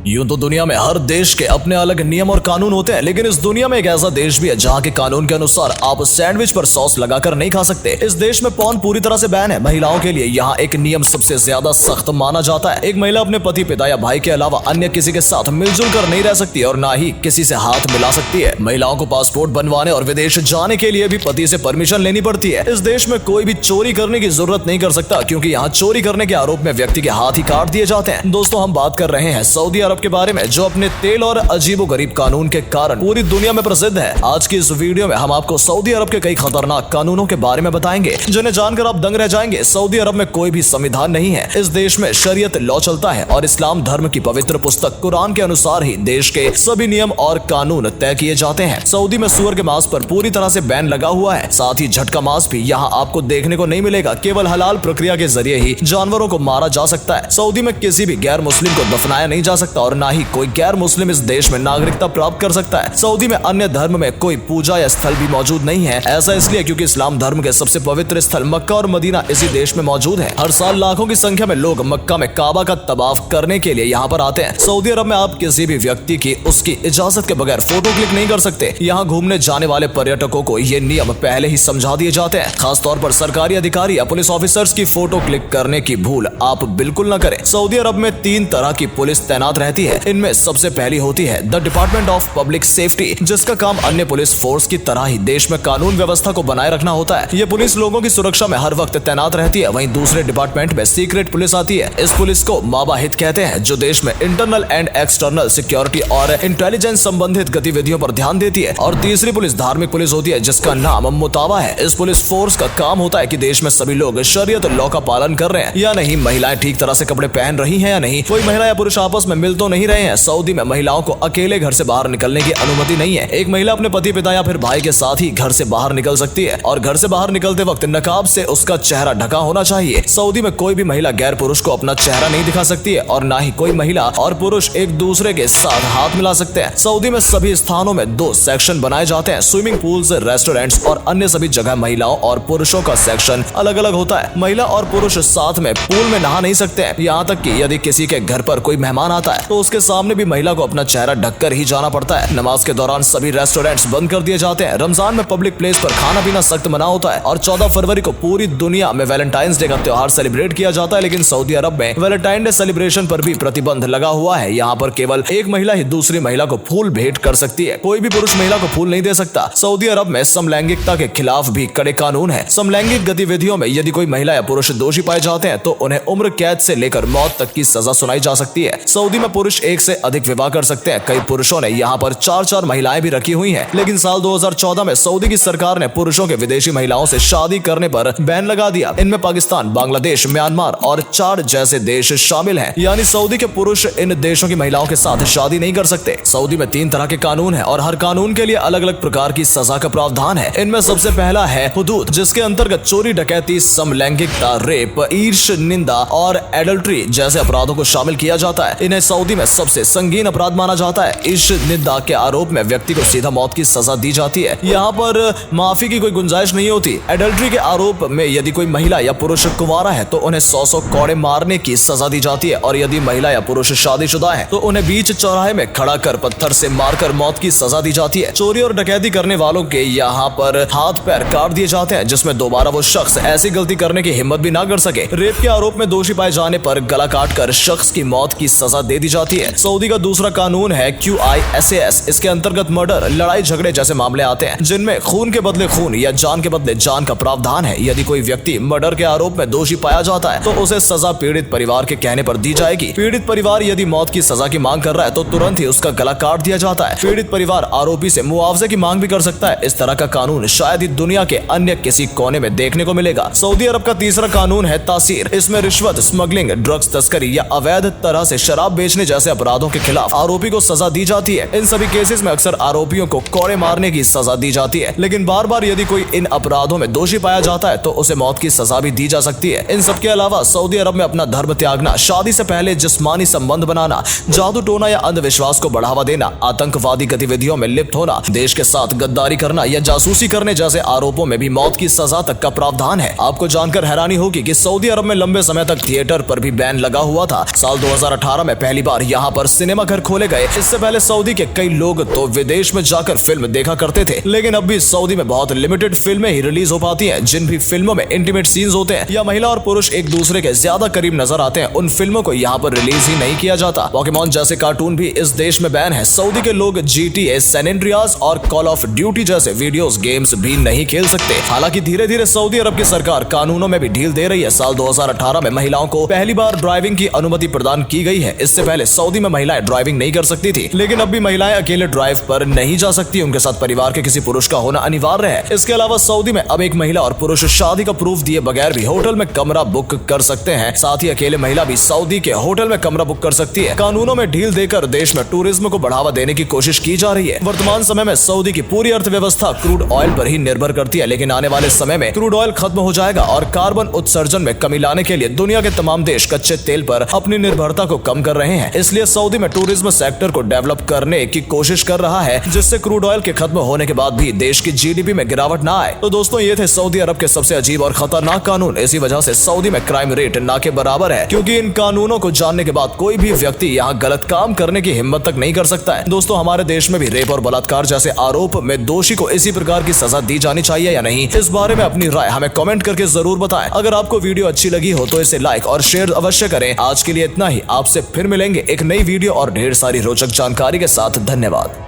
यूं तो दुनिया में हर देश के अपने अलग नियम और कानून होते हैं, लेकिन इस दुनिया में एक ऐसा देश भी है जहाँ के कानून के अनुसार आप सैंडविच पर सॉस लगाकर नहीं खा सकते। इस देश में पॉर्न पूरी तरह से बैन है। महिलाओं के लिए यहाँ एक नियम सबसे ज्यादा सख्त माना जाता है। एक महिला अपने पति, पिता या भाई के अलावा अन्य किसी के साथ मिलजुल कर नहीं रह सकती और ना ही किसी से हाथ मिला सकती है। महिलाओं को पासपोर्ट बनवाने और विदेश जाने के लिए भी पति से परमिशन लेनी पड़ती है। इस देश में कोई भी चोरी करने की जरूरत नहीं कर सकता, क्योंकि यहाँ चोरी करने के आरोप में व्यक्ति के हाथ ही काट दिए जाते हैं। दोस्तों, हम बात कर रहे हैं सऊदी अरब के बारे में, जो अपने तेल और अजीबोगरीब कानून के कारण पूरी दुनिया में प्रसिद्ध है। आज की इस वीडियो में हम आपको सऊदी अरब के कई खतरनाक कानूनों के बारे में बताएंगे, जिन्हें जानकर आप दंग रह जाएंगे। सऊदी अरब में कोई भी संविधान नहीं है। इस देश में शरीयत लॉ चलता है और इस्लाम धर्म की पवित्र पुस्तक कुरान के अनुसार ही देश के सभी नियम और कानून तय किए जाते हैं। सऊदी में सुअर के मांस पर पूरी तरह से बैन लगा हुआ है। साथ ही झटका मांस भी यहाँ आपको देखने को नहीं मिलेगा। केवल हलाल प्रक्रिया के जरिए ही जानवरों को मारा जा सकता है। सऊदी में किसी भी गैर मुस्लिम को दफनाया नहीं जा सकता और ना ही कोई गैर मुस्लिम इस देश में नागरिकता प्राप्त कर सकता है। सऊदी में अन्य धर्म में कोई पूजा या स्थल भी मौजूद नहीं है। ऐसा इसलिए क्योंकि इस्लाम धर्म के सबसे पवित्र स्थल मक्का और मदीना इसी देश में मौजूद है। हर साल लाखों की संख्या में लोग मक्का में काबा का तवाफ करने के लिए यहाँ पर आते हैं। सऊदी अरब में आप किसी भी व्यक्ति की उसकी इजाजत के बगैर फोटो क्लिक नहीं कर सकते। यहाँ घूमने जाने वाले पर्यटकों को ये नियम पहले ही समझा दिए जाते हैं। खासतौर पर सरकारी अधिकारी या पुलिस ऑफिसर्स की फोटो क्लिक करने की भूल आप बिल्कुल न करें। सऊदी अरब में 3 तरह की पुलिस तैनात रहती है। इनमें सबसे पहली होती है the department of public safety, जिसका काम अन्य पुलिस फोर्स की तरह ही देश में कानून व्यवस्था को बनाए रखना होता है। ये पुलिस लोगों की सुरक्षा में हर वक्त तैनात रहती है। वहीं दूसरे डिपार्टमेंट में सीक्रेट पुलिस आती है। इस पुलिस को माबाहित कहते हैं, जो देश में इंटरनल एंड एक्सटर्नल सिक्योरिटी और इंटेलिजेंस संबंधित गतिविधियों पर ध्यान देती है। और तीसरी पुलिस धार्मिक पुलिस होती है, जिसका नाम मुतावा है। इस पुलिस फोर्स का काम होता है कि देश में सभी लोग शरीयत लॉ का पालन कर रहे हैं या नहीं, महिलाएं ठीक तरह से कपड़े पहन रही हैं या नहीं, कोई महिला या पुरुष आपस में मिल तो नहीं रहे हैं। सऊदी में महिलाओं को अकेले घर से बाहर निकलने की अनुमति नहीं है। एक महिला अपने पति, पिता या फिर भाई के साथ ही घर से बाहर निकल सकती है और घर से बाहर निकलते वक्त नकाब से उसका चेहरा ढका होना चाहिए। सऊदी में कोई भी महिला गैर पुरुष को अपना चेहरा नहीं दिखा सकती है और ना ही कोई महिला और पुरुष एक दूसरे के साथ हाथ मिला सकते हैं। सऊदी में सभी स्थानों में 2 सेक्शन बनाए जाते हैं, स्विमिंग पूल्स, रेस्टोरेंट्स और अन्य सभी जगह महिलाओं और पुरुषों का सेक्शन अलग अलग होता है। महिला और पुरुष साथ में पूल में नहा नहीं सकते हैं। यहाँ तक कि यदि किसी के घर पर कोई मेहमान आता है तो उसके सामने भी महिला को अपना चेहरा ढककर ही जाना पड़ता है। नमाज के दौरान सभी रेस्टोरेंट्स बंद कर दिए जाते हैं। रमजान में पब्लिक प्लेस पर खाना पीना सख्त मना होता है और 14 फरवरी को पूरी दुनिया में वैलेंटाइंस डे का त्योहार सेलिब्रेट किया जाता है। लेकिन सऊदी अरब में वैलेंटाइन डे सेलिब्रेशन पर भी प्रतिबंध लगा हुआ है। यहाँ पर केवल एक महिला ही दूसरी महिला को फूल भेंट कर सकती है। कोई भी पुरुष महिला को फूल नहीं दे सकता। सऊदी अरब में समलैंगिकता के खिलाफ भी कड़े कानून है। समलैंगिक गतिविधियों में यदि कोई महिला या पुरुष दोषी पाए जाते हैं तो उन्हें उम्र कैद से लेकर मौत तक की सजा सुनाई जा सकती है। सऊदी में पुरुष एक से अधिक विवाह कर सकते हैं। कई पुरुषों ने यहाँ पर 4-4 महिलाएं भी रखी हुई हैं। लेकिन साल 2014 में सऊदी की सरकार ने पुरुषों के विदेशी महिलाओं से शादी करने पर बैन लगा दिया। इनमें पाकिस्तान, बांग्लादेश, म्यांमार और चाड जैसे देश शामिल हैं। यानी सऊदी के पुरुष इन देशों की महिलाओं के साथ शादी नहीं कर सकते। सऊदी में 3 तरह के कानून है और हर कानून के लिए अलग अलग प्रकार की सजा का प्रावधान है। इनमें सबसे पहला है हुदूद, जिसके अंतर्गत चोरी, डकैती, समलैंगिकता, रेप, ईर्ष निंदा और एडल्ट्री जैसे अपराधों को शामिल किया जाता है। इन्हें सऊदी में सबसे संगीन अपराध माना जाता है। ईर्ष निंदा के आरोप में व्यक्ति को सीधा मौत की सजा दी जाती है। यहाँ पर माफी की कोई गुंजाइश नहीं होती। एडल्ट्री के आरोप में यदि कोई महिला या पुरुष कुंवारा है तो उन्हें 100 कोड़े मारने की सजा दी जाती है और यदि महिला या पुरुष शादीशुदा है तो उन्हें बीच चौराहे में खड़ा कर पत्थर से मारकर मौत की सजा दी जाती है। चोरी और डकैती करने वालों के यहाँ पर हाथ पैर काट दिए जाते हैं, जिसमें दोबारा वो शख्स ऐसी गलती करने की हिम्मत भी ना कर सके। रेप के आरोप में दोषी पाए जाने पर गला काट कर शख्स की मौत की सजा दे दी जाती है। सऊदी का दूसरा कानून है QISAS। इसके अंतर्गत मर्डर, लड़ाई झगड़े जैसे मामले आते हैं, जिनमें खून के बदले खून या जान के बदले जान का प्रावधान है। यदि कोई व्यक्ति मर्डर के आरोप में दोषी पाया जाता है तो उसे सजा पीड़ित परिवार के कहने पर दी जाएगी। पीड़ित परिवार यदि मौत की सजा की मांग कर रहा है तो तुरंत ही उसका गला काट दिया जाता है। पीड़ित परिवार आरोपी से मुआवजे की मांग भी कर सकता है। इस तरह का कानून शायद ही दुनिया के अन्य किसी कोने में देखने को मिलेगा। सऊदी अरब का तीसरा कानून है तासीर। इसमें रिश्वत, स्मगलिंग, ड्रग्स तस्करी या अवैध तरह से शराब बेचने जैसे अपराधों के खिलाफ आरोपी को सजा दी जाती है। इन सभी केसेस में अक्सर आरोपियों को कोड़े मारने की सजा दी जाती है। लेकिन बार बार यदि कोई इन अपराधों में दोषी पाया जाता है तो उसे मौत की सजा भी दी जा सकती है। इन सब के अलावा सऊदी अरब में अपना धर्म त्यागना, शादी से पहले जिस्मानी संबंध बनाना, जादू टोना या अंधविश्वास को बढ़ावा देना, आतंकवादी गतिविधियों में लिप्त होना, देश के साथ गद्दारी करना या जासूसी करने जैसे आरोपों में भी मौत की सजा तक का प्रावधान है। आपको जानकर हैरानी होगी कि सऊदी अरब में लंबे समय तक थिएटर पर भी बैन लगा हुआ था। साल 2018 में पहली बार यहाँ पर सिनेमा घर खोले गए। इससे पहले सऊदी के कई लोग तो विदेश में जाकर फिल्म देखा करते थे, लेकिन अब भी सऊदी में बहुत लिमिटेड फिल्में ही रिलीज हो पाती हैं। जिन भी फिल्मों में इंटीमेट सीन्स होते हैं या महिला और पुरुष एक दूसरे के ज्यादा करीब नजर आते हैं, उन फिल्मों को यहाँ पर रिलीज ही नहीं किया जाता। पोकेमॉन जैसे कार्टून भी इस देश में बैन है। सऊदी के लोग GTA, सैन एंड्रियास और कॉल ऑफ ड्यूटी जैसे वीडियोस गेम्स भी नहीं खेल सकते। हालांकि धीरे धीरे सऊदी अरब की सरकार कानूनों में भी ढील दे रही है। साल 2018 में महिलाओं को पहली बार ड्राइविंग की अनुमति प्रदान की गई है। इससे पहले सऊदी में महिलाएं ड्राइविंग नहीं कर सकती थी, लेकिन अब भी महिलाएं अकेले ड्राइव पर नहीं जा सकती। उनके साथ परिवार के किसी पुरुष का होना अनिवार्य है। इसके अलावा सऊदी में अब एक महिला और पुरुष शादी का प्रूफ दिए बगैर भी होटल में कमरा बुक कर सकते हैं। साथ ही अकेले महिला भी सऊदी के होटल में कमरा बुक कर सकती है। कानूनों में ढील देकर देश में टूरिज्म को बढ़ावा देने की कोशिश की जा रही है। वर्तमान समय में सऊदी की पूरी अर्थव्यवस्था क्रूड ऑयल पर ही निर्भर करती है, लेकिन आने वाले समय में क्रूड ऑयल खत्म हो जाएगा और कार्बन उत्सर्जन में कमी लाने के लिए दुनिया के तमाम देश कच्चे तेल पर अपनी निर्भरता को कम कर रहे हैं। इसलिए सऊदी में टूरिज्म सेक्टर को डेवलप करने की कोशिश कर रहा है, जिससे क्रूड ऑयल के खत्म होने के बाद भी देश की GDP में गिरावट ना आए। तो दोस्तों, ये थे सऊदी अरब के सबसे अजीब और खतरनाक कानून। इसी वजह से सऊदी में क्राइम रेट ना के बराबर है, क्योंकि इन कानूनों को जानने के बाद कोई भी व्यक्ति यहाँ गलत काम करने की हिम्मत तक नहीं कर सकता है। दोस्तों, हमारे देश में भी रेप और बलात्कार जैसे आरोप में दोषी को इसी प्रकार की सजा दी जानी चाहिए या नहीं, इस बारे में अपनी राय हमें कमेंट करके जरूर बताएं। अगर आपको वीडियो अच्छी लगी हो तो इसे लाइक और शेयर अवश्य करें। आज के लिए इतना ही। आपसे फिर मिलेंगे एक नई वीडियो और ढेर सारी रोचक जानकारी के साथ। धन्यवाद।